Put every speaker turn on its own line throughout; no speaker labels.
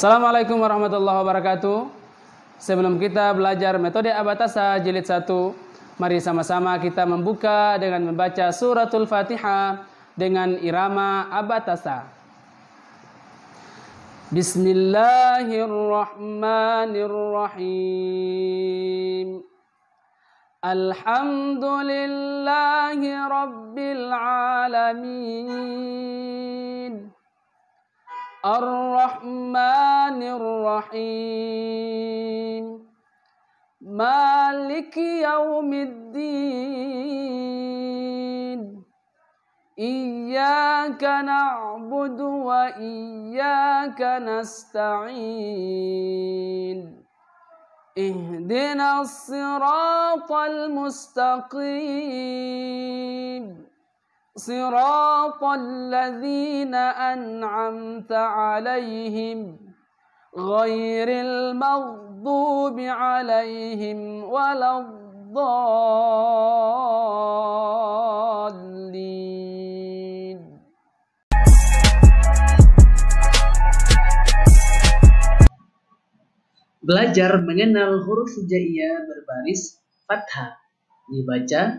Assalamualaikum warahmatullahi wabarakatuh. Sebelum kita belajar metode Abatasa jilid 1, mari sama-sama kita membuka dengan membaca suratul Fatihah dengan irama Abatasa. Bismillahirrahmanirrahim. Alhamdulillahi rabbil alamin. Ar-Rahmanir Rahim. Maliki yaumiddin. Iyyaka na'budu wa iyyaka nasta'in. Ihdinas siratal mustaqim. صراط الذين أنعمت عليهم غير المغضوب عليهم ولا الضالين.
Belajar mengenal huruf hijaiyah berbaris fathah. Dibaca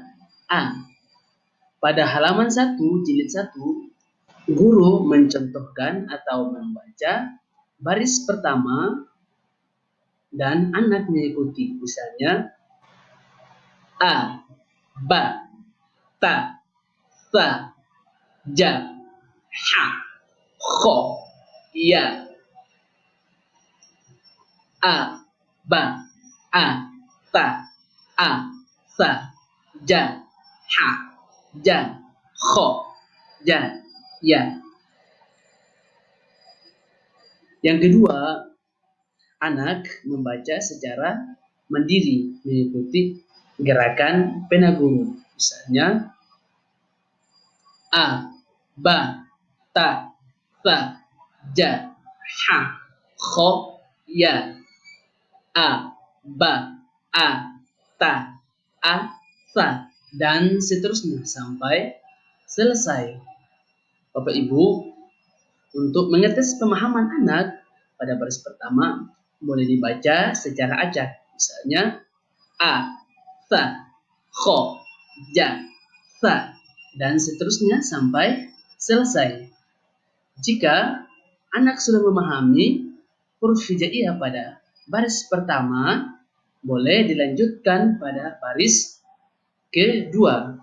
A. Pada halaman 1 jilid 1, guru mencontohkan atau membaca baris pertama dan anak mengikuti. Misalnya A, Ba, Ta, Sa, Ja, Ha, Kho, Ya. A, Ba, A, Ta, A, Sa, Ja, Ha, Ja, Kho, Ja, Ya. Yang kedua, anak membaca secara mandiri mengikuti gerakan pena guru. Misalnya A, Ba, Ta, Sa, Ja, Ha, Kho, Ya. A, Ba, A, Ta, A, Sa, dan seterusnya sampai selesai. Bapak Ibu, untuk mengetes pemahaman anak pada baris pertama boleh dibaca secara acak. Misalnya A, Sa, Kho, Ja, Sa, dan seterusnya sampai selesai. Jika anak sudah memahami huruf hijaiyah pada baris pertama, boleh dilanjutkan pada baris kedua.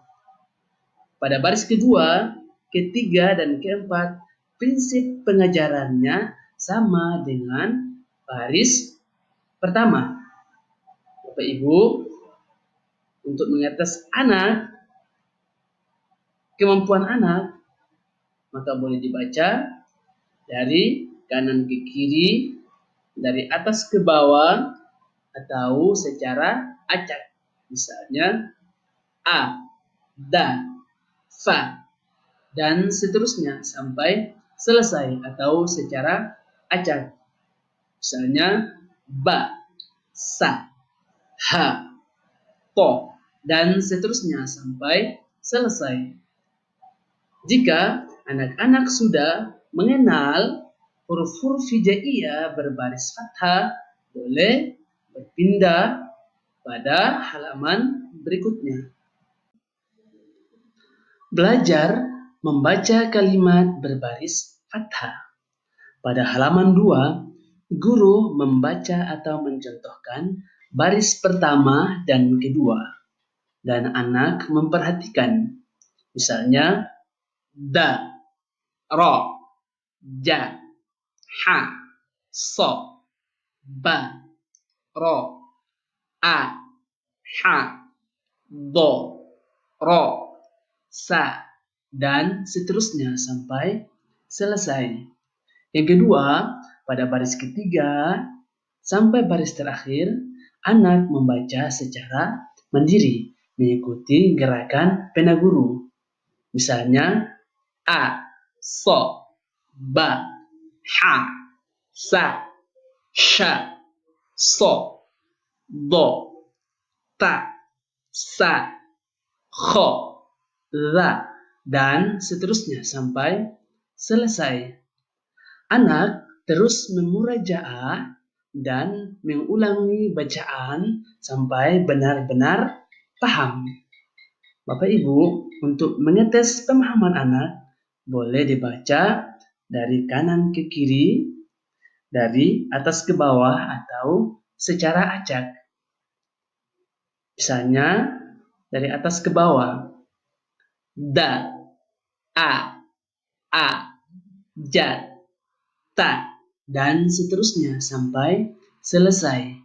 Pada baris kedua, ketiga, dan keempat, prinsip pengajarannya sama dengan baris pertama. Bapak Ibu, untuk mengetes anak, kemampuan anak, maka boleh dibaca dari kanan ke kiri, dari atas ke bawah, atau secara acak. Misalnya A, Da, Fa, dan seterusnya sampai selesai atau secara acak. Misalnya Ba, Sa, Ha, To, dan seterusnya sampai selesai. Jika anak-anak sudah mengenal huruf-huruf hijaiyah berbaris fathah, boleh berpindah pada halaman berikutnya. Belajar membaca kalimat berbaris fathah. Pada halaman 2, guru membaca atau mencontohkan baris pertama dan kedua, dan anak memperhatikan. Misalnya Da, Ro, Ja, Ha, So, Ba, Ro, A, Ha, Do, Ro, Sa, dan seterusnya sampai selesai. Yang kedua, pada baris ketiga sampai baris terakhir, anak membaca secara mandiri mengikuti gerakan pena guru. Misalnya A, So, Ba, Ha, Sa, Sha, So, Do, Ta, Sa, Kho, Za, dan seterusnya sampai selesai. Anak terus memurajaah dan mengulangi bacaan sampai benar-benar paham. Bapak Ibu, untuk mengetes pemahaman anak, boleh dibaca dari kanan ke kiri, dari atas ke bawah, atau secara acak. Misalnya, dari atas ke bawah. Da, a, ja, ta, dan seterusnya sampai selesai.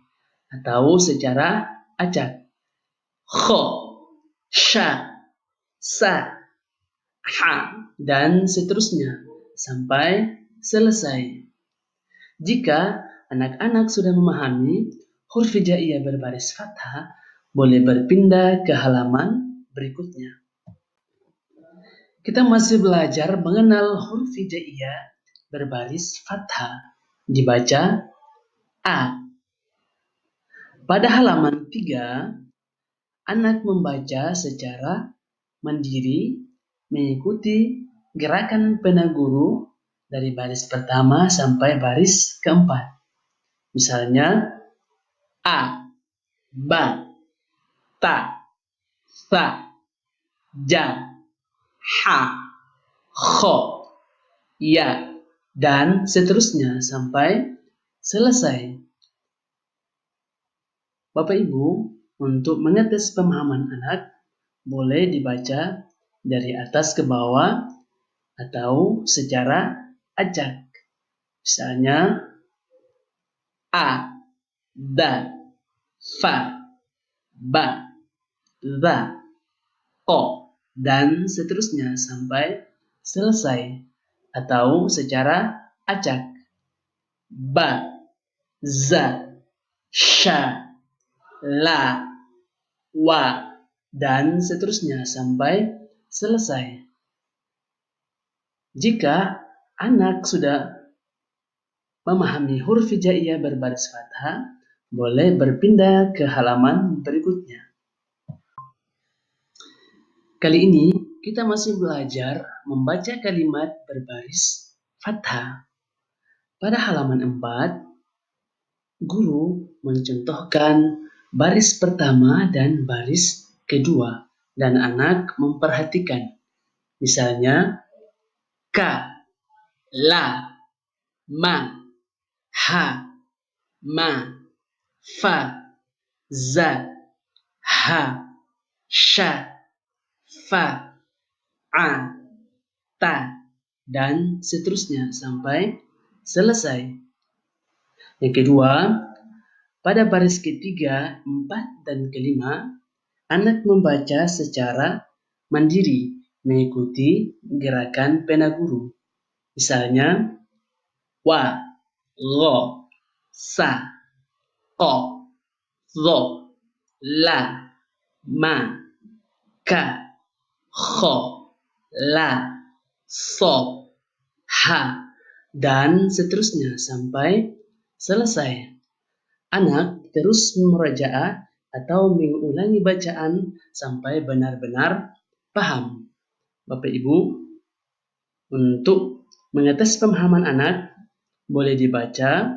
Atau secara acak. Kho, sha, sa, ha, dan seterusnya sampai selesai. Jika anak-anak sudah memahami huruf hijaiyah berbaris fathah, boleh berpindah ke halaman berikutnya. Kita masih belajar mengenal huruf hijaiyah berbaris fathah. Dibaca A. Pada halaman 3, anak membaca secara mandiri mengikuti gerakan pena guru dari baris pertama sampai baris keempat. Misalnya A, ba, ta, sa, ja, ha, kho, ya, dan seterusnya sampai selesai. Bapak Ibu, untuk mengetes pemahaman anak, boleh dibaca dari atas ke bawah atau secara acak. Misalnya A, da, fa, ba, za, o, dan seterusnya sampai selesai. Atau secara acak. Ba, za, sha, la, wa, dan seterusnya sampai selesai. Jika anak sudah memahami huruf hijaiyah berbaris fathah, boleh berpindah ke halaman berikutnya. Kali ini kita masih belajar membaca kalimat berbaris fathah. Pada halaman 4, guru mencontohkan baris pertama dan baris kedua, dan anak memperhatikan. Misalnya, ka, la, ma, ha, ma, fa, za, ha, sha, fa, a, ta, dan seterusnya sampai selesai. Yang kedua, pada baris ketiga, 4, dan kelima, anak membaca secara mandiri mengikuti gerakan pena guru. Misalnya, wa, lo, sa, ko, zo, la, ma, ka, kho, la, so, ha, dan seterusnya sampai selesai. Anak terus memurajaah atau mengulangi bacaan sampai benar-benar paham. Bapak Ibu, untuk mengetes pemahaman anak, boleh dibaca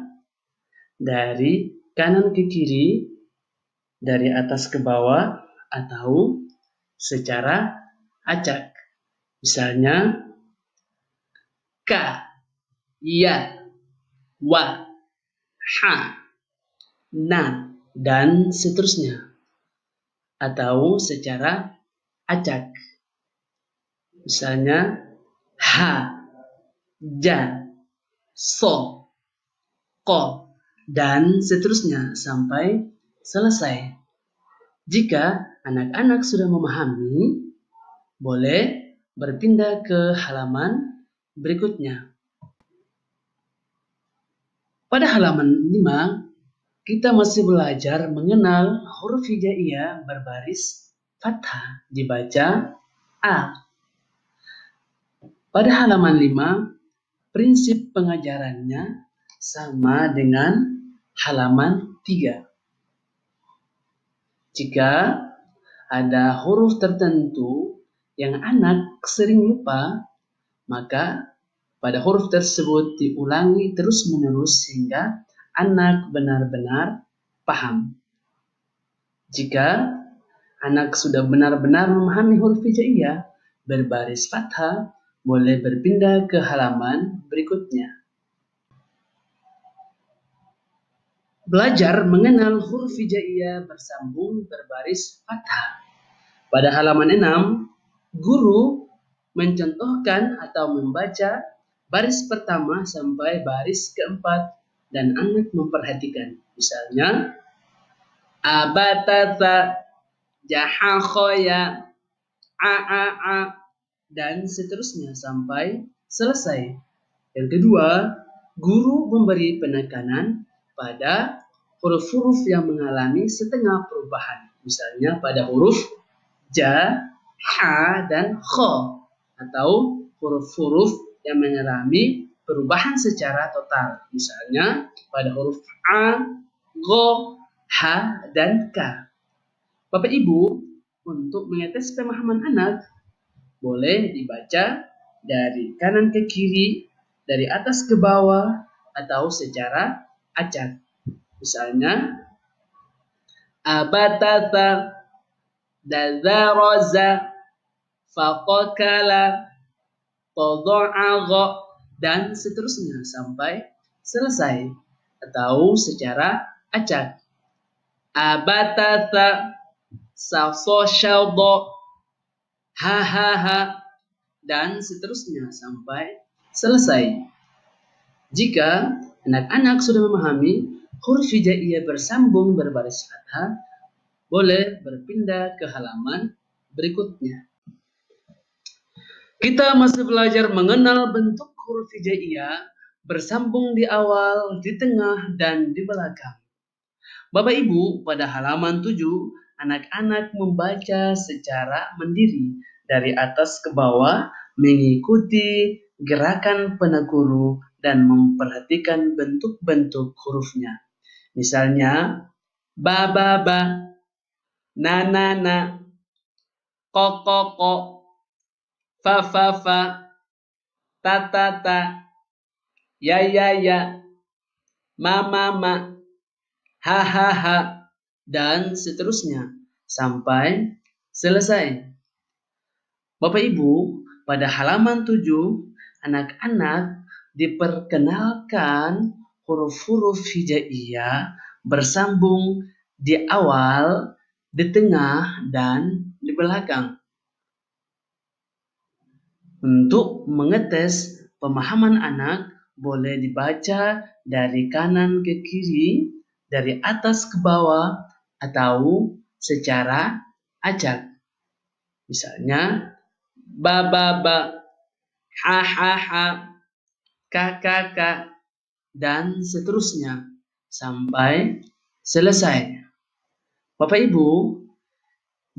dari kanan ke kiri, dari atas ke bawah, atau secara acak. Misalnya, ka, ya, wa, ha, na, dan seterusnya. Atau secara acak. Misalnya, ha, ja, so, ko, dan seterusnya sampai selesai. Jika anak-anak sudah memahami, boleh berpindah ke halaman berikutnya. Pada halaman 5, kita masih belajar mengenal huruf hijaiyah berbaris fathah. Dibaca A. Pada halaman 5, prinsip pengajarannya sama dengan halaman 3. Jika ada huruf tertentu yang anak sering lupa, maka pada huruf tersebut diulangi terus-menerus hingga anak benar-benar paham. Jika anak sudah benar-benar memahami huruf hijaiyah berbaris fathah, boleh berpindah ke halaman berikutnya. Belajar mengenal huruf hijaiyah bersambung berbaris fathah. Pada halaman 6, guru mencontohkan atau membaca baris pertama sampai baris keempat dan anak memperhatikan. Misalnya, abatata, jahakhoya, a, dan seterusnya sampai selesai. Yang kedua, guru memberi penekanan pada huruf-huruf yang mengalami setengah perubahan. Misalnya pada huruf ja, ha, dan kho, atau huruf-huruf yang mengalami perubahan secara total. Misalnya pada huruf a, go, ha, dan ka. Bapak Ibu, untuk mengetes pemahaman anak, boleh dibaca dari kanan ke kiri, dari atas ke bawah, atau secara acak. Misalnya, abatata, dadzaraza, faqakala, tada'agha, dan seterusnya sampai selesai, atau secara acak. Abatata, sasosyaldo, ha, dan seterusnya sampai selesai. Jika anak-anak sudah memahami huruf hijaiyah bersambung berbaris fathah, boleh berpindah ke halaman berikutnya. Kita masih belajar mengenal bentuk huruf hijaiyah bersambung di awal, di tengah, dan di belakang. Bapak Ibu, pada halaman 7, anak-anak membaca secara mandiri dari atas ke bawah, mengikuti gerakan peneguru dan memperhatikan bentuk-bentuk hurufnya. Misalnya, ba, na, ko, fa, ta, ya, ma, ha, dan seterusnya sampai selesai. Bapak Ibu, pada halaman 7, anak-anak diperkenalkan huruf-huruf hijaiyah bersambung di awal, di tengah, dan di belakang. Untuk mengetes pemahaman anak, boleh dibaca dari kanan ke kiri, dari atas ke bawah, atau secara acak. Misalnya, ba, ha, ka, dan seterusnya sampai selesai. Bapak Ibu,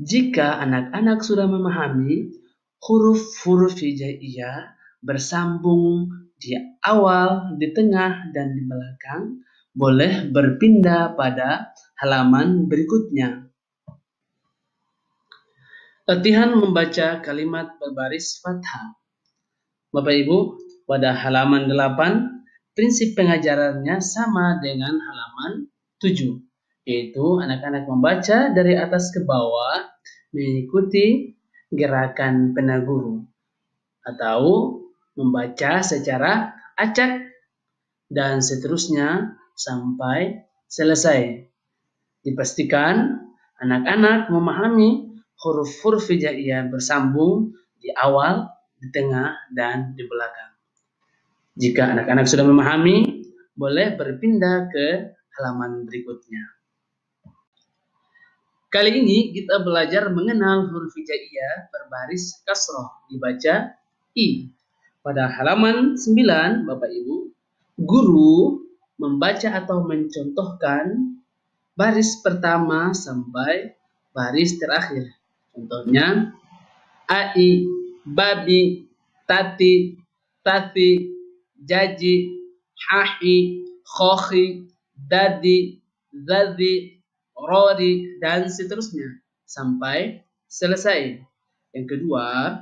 jika anak-anak sudah memahami huruf-huruf hijaiyah bersambung di awal, di tengah, dan di belakang, boleh berpindah pada halaman berikutnya. Latihan membaca kalimat berbaris fathah. Bapak Ibu, pada halaman 8, prinsip pengajarannya sama dengan halaman 7, yaitu anak-anak membaca dari atas ke bawah mengikuti gerakan penaguru atau membaca secara acak dan seterusnya sampai selesai. Dipastikan anak-anak memahami huruf-huruf hijaiyah bersambung di awal, di tengah, dan di belakang. Jika anak-anak sudah memahami, boleh berpindah ke halaman berikutnya. Kali ini kita belajar mengenal huruf hijaiyah berbaris kasroh, dibaca I. Pada halaman 9, Bapak Ibu, guru membaca atau mencontohkan baris pertama sampai baris terakhir. Contohnya, ai, babi, tati, jaji, hahi, khohi, dadi, zazi, rori, dan seterusnya sampai selesai. Yang kedua,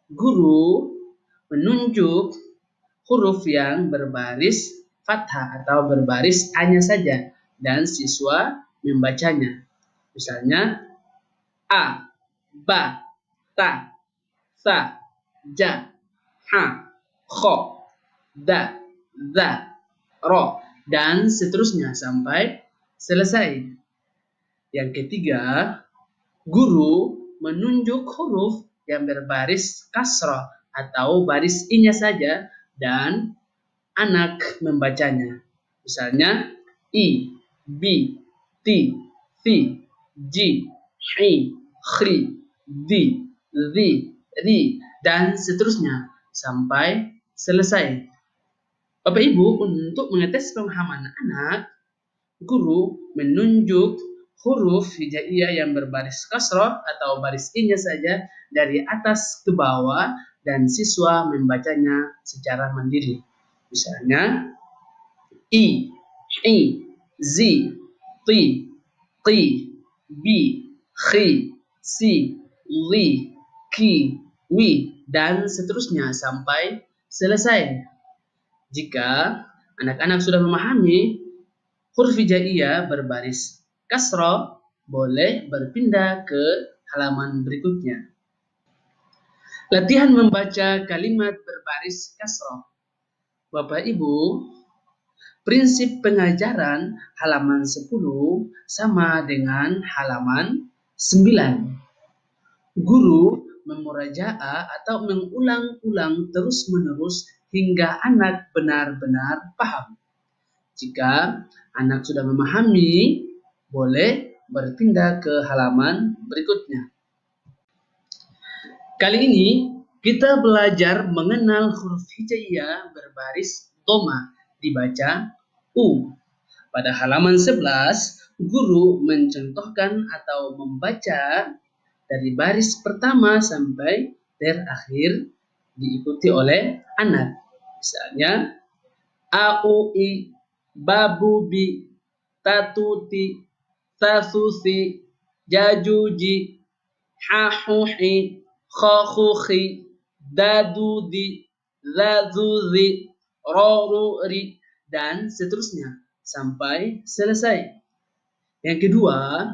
guru menunjuk huruf yang berbaris fathah atau berbaris hanya saja dan siswa membacanya. Misalnya a, ba, ta, sa, ja, ha, kho, da, za, ro, dan seterusnya sampai selesai. Yang ketiga, guru menunjuk huruf yang berbaris kasroh atau baris i-nya saja dan anak membacanya. Misalnya i, bi, ti, fi, ji, hi, khri, di, zi, ri, dan seterusnya sampai selesai. Bapak Ibu, untuk mengetes pemahaman anak, guru menunjuk huruf hijaiyah yang berbaris kasroh atau baris i-nya saja dari atas ke bawah dan siswa membacanya secara mandiri. Misalnya i, hi, zi, ti, qi, bi, khi, si, li, ki, wi, dan seterusnya sampai selesai. Jika anak-anak sudah memahami huruf hijaiyah berbaris kasroh, boleh berpindah ke halaman berikutnya. Latihan membaca kalimat berbaris kasroh. Bapak Ibu, prinsip pengajaran halaman 10 sama dengan halaman 9. Guru memurajaah atau mengulang-ulang terus-menerus hingga anak benar-benar paham. Jika anak sudah memahami, boleh berpindah ke halaman berikutnya. Kali ini kita belajar mengenal huruf hijaiyah berbaris doma, dibaca U. Pada halaman 11, guru mencontohkan atau membaca dari baris pertama sampai terakhir diikuti oleh anak. Misalnya AUI, babubi, tatuti, tasusi, jajuji, hahuhi, khahuhi, dadudi, zazuzi, roruri, dan seterusnya sampai selesai. Yang kedua,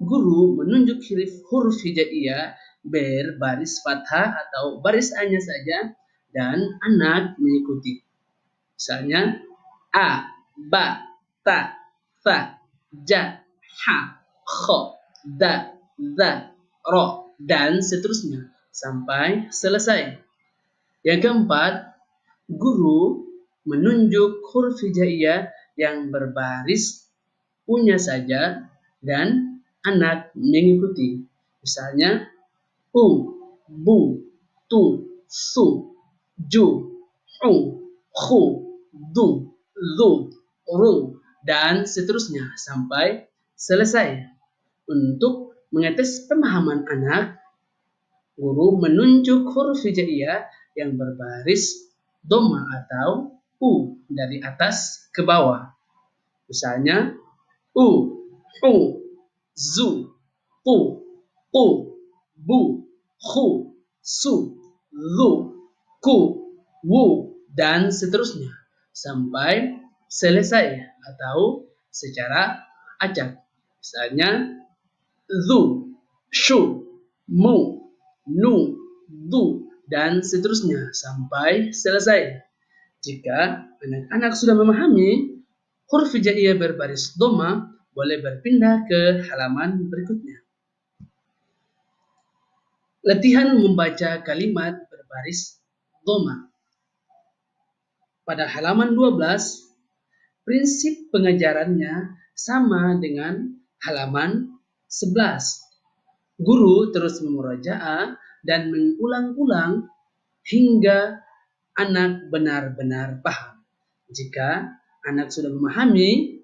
guru menunjuk huruf hijaiyah berbaris fathah atau baris a-nya saja dan anak mengikuti. Misalnya a, ba, ta, sa, ja, ha, kho, da, za, ro, dan seterusnya sampai selesai. Yang keempat, guru menunjuk huruf hijaiyah yang berbaris u-nya saja dan anak mengikuti. Misalnya u, bu, tu, su, ju, hu, khu, du, zu, ru, dan seterusnya sampai selesai. Untuk mengetes pemahaman anak, guru menunjuk huruf hijaiyah yang berbaris doma atau u dari atas ke bawah. Misalnya u, hu, zu, pu, u, bu, khu, su, lu, ku, wu, dan seterusnya sampai selesai atau secara acak. Misalnya zu, shu, mu, nu, du, dan seterusnya sampai selesai. Jika anak-anak sudah memahami huruf hijaiyah berbaris doma, boleh berpindah ke halaman berikutnya. Latihan membaca kalimat berbaris doma. Pada halaman 12, prinsip pengajarannya sama dengan halaman 11. Guru terus memurajaah dan mengulang-ulang hingga anak benar-benar paham. Jika anak sudah memahami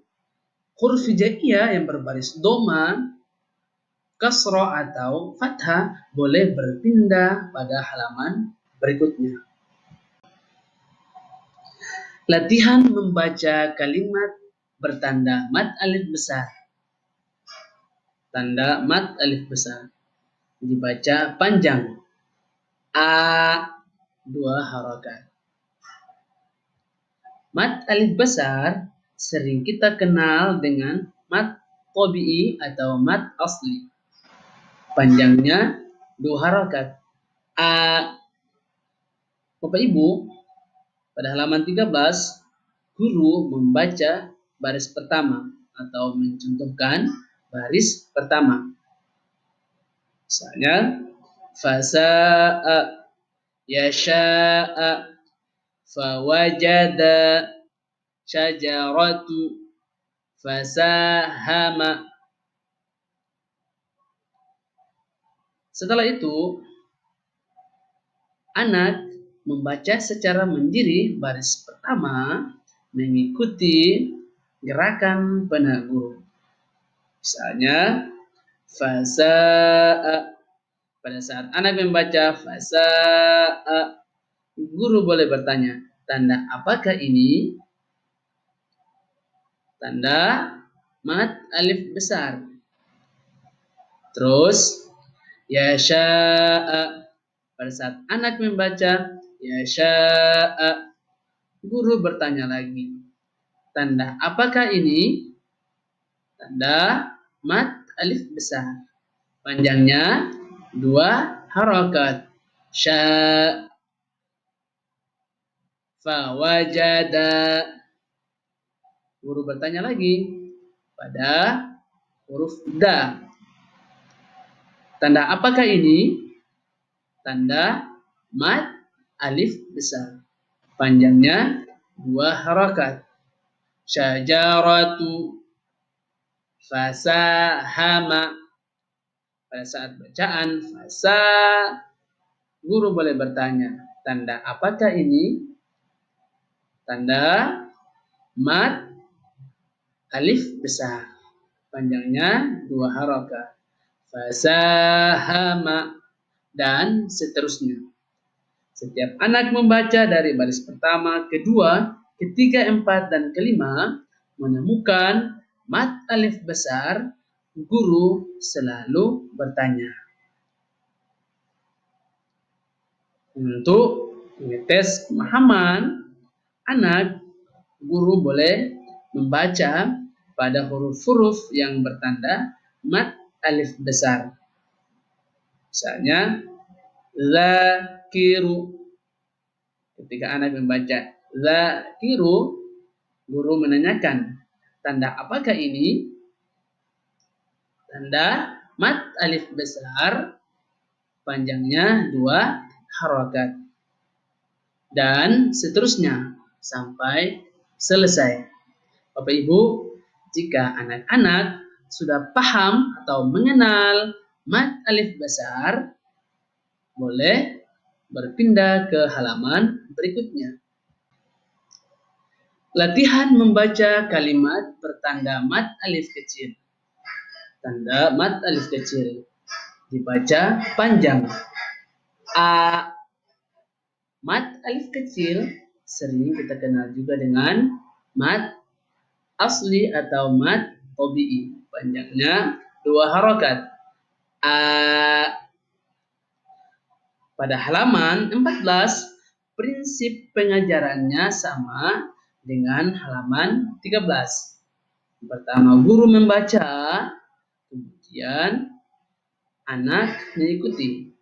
huruf hijaiyah yang berbaris doma, kasroh atau fathah, boleh berpindah pada halaman berikutnya. Latihan membaca kalimat bertanda mad alif besar. Tanda mad alif besar dibaca panjang. A, 2 harokat. Mad alif besar sering kita kenal dengan mad tabi'i atau mad asli. Panjangnya 2 harakat. Bapak Ibu, pada halaman 13, guru membaca baris pertama atau mencontohkan baris pertama. Misalnya, fasa'a, yasha'a, fawajada, syajaratu, fasahama. Setelah itu, anak membaca secara mandiri baris pertama mengikuti gerakan pena guru. Misalnya, fasa'a. Pada saat anak membaca fasa'a, guru boleh bertanya, tanda apakah ini? Tanda mad alif besar. Terus, yasha'a. Pada saat anak membaca yasha'a, guru bertanya lagi, tanda apakah ini? Tanda mad alif besar. Panjangnya 2 harakat. Sya, fa, wajada. Guru bertanya lagi pada huruf da. Tanda apakah ini? Tanda mad alif besar. Panjangnya 2 harakat. Syajaratu, fasahama. Pada saat bacaan fasa, guru boleh bertanya, tanda apakah ini? Tanda mad alif besar. Panjangnya 2 harakat. Fasahama, dan seterusnya. Setiap anak membaca dari baris pertama, kedua, ketiga, empat, dan kelima menemukan mad alif besar, guru selalu bertanya. Untuk mengetes pemahaman anak, guru boleh membaca pada huruf-huruf yang bertanda mad alif besar. Misalnya, zakiru. Ketika anak membaca zakiru, guru menanyakan, tanda apakah ini? Tanda mad alif besar, panjangnya 2 harakat. Dan seterusnya sampai selesai. Bapak Ibu, jika anak-anak sudah paham atau mengenal mad alif besar, boleh berpindah ke halaman berikutnya. Latihan membaca kalimat bertanda mad alif kecil. Tanda mad alif kecil dibaca panjang. A. Mad alif kecil sering kita kenal juga dengan mad asli atau mad tabi'i. Panjangnya 2 harakat. A. Pada halaman 14, prinsip pengajarannya sama dengan halaman 13. Pertama, guru membaca, kemudian anak mengikuti.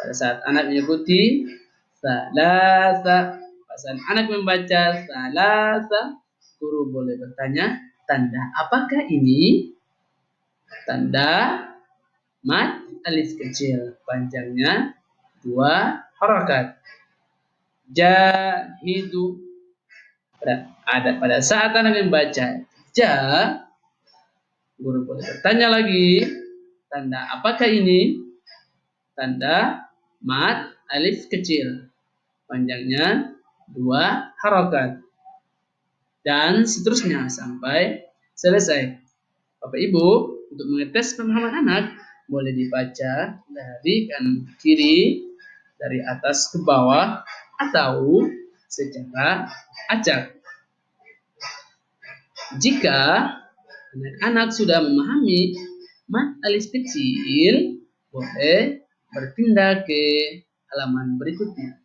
Pada saat anak mengikuti, salasa. Pada saat anak membaca salasa, guru boleh bertanya, tanda apakah ini? Tanda mad alif kecil, panjangnya 2 harakat. Jahidu. Pada saat anak membaca ja, guru boleh bertanya lagi, tanda apakah ini? Tanda mad alif kecil, panjangnya 2 harakat. Dan seterusnya sampai selesai. Bapak Ibu, untuk mengetes pemahaman anak, boleh dibaca dari kanan ke kiri, dari atas ke bawah, atau secara acak. Jika anak-anak sudah memahami mad alif kecil, boleh berpindah ke halaman berikutnya.